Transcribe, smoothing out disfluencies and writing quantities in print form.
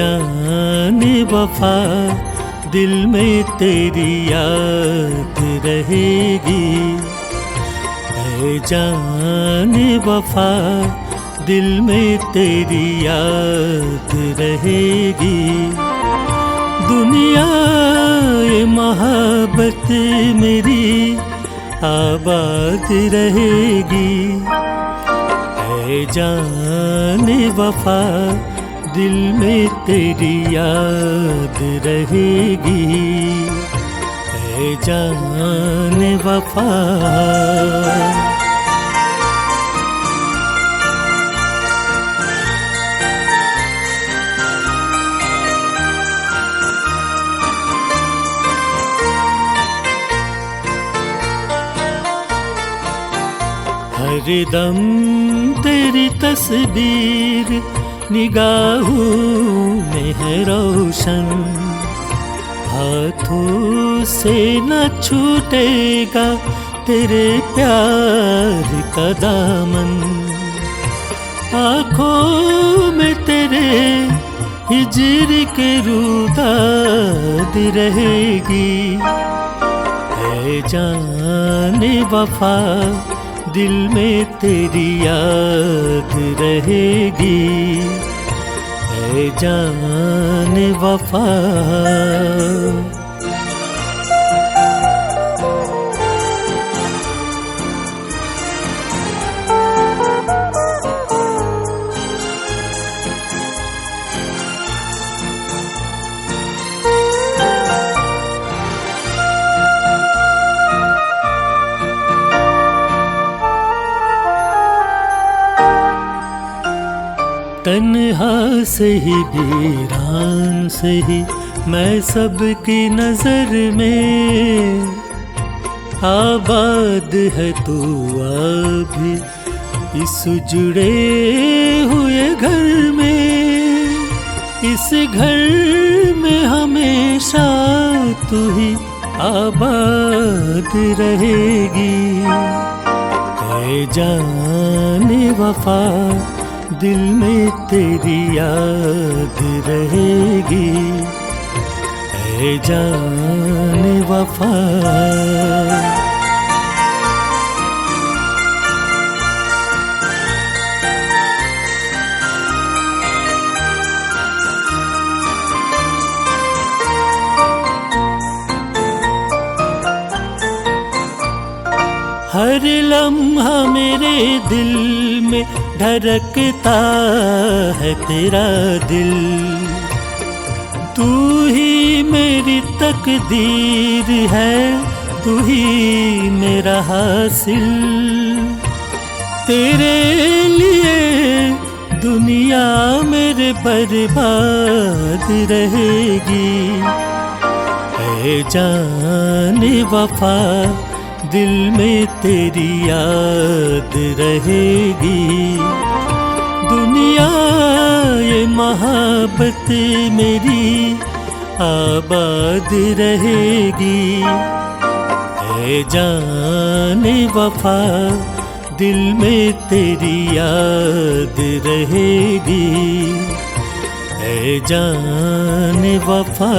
जाने वफा दिल में तेरी याद रहेगी। ऐ जाने वफा दिल में तेरी याद रहेगी। दुनिया ये मोहब्बत मेरी आबाद रहेगी। ऐ जाने वफा दिल में तेरी याद रहेगी। ऐ जाने वफा। हरदम तेरी तस्वीर निगाहों में है रोशन। हाथों से न छूटेगा तेरे प्यार का दामन। आँखों में तेरे हिजर के रूदाद रहेगी। है जाने वफा दिल में तेरी याद रहेगी। ऐ जाने वफा। तन्हा से ही वीरान से ही मैं सबकी नजर में। आबाद है तू अभी इस जुड़े हुए घर में। इस घर में हमेशा तू ही आबाद रहेगी। ऐ जाने वफा दिल में तेरी याद रहेगी। ऐ जाने वफा। हर लम्हा मेरे दिल में धड़कता है तेरा दिल। तू ही मेरी तकदीर है, तू ही मेरा हासिल। तेरे लिए दुनिया मेरे बर्बाद रहेगी। ऐ जाने वफा दिल में तेरी याद रहेगी। दुनिया ये मोहब्बत मेरी आबाद रहेगी। ऐ जाने वफा दिल में तेरी याद रहेगी। ऐ जाने वफा।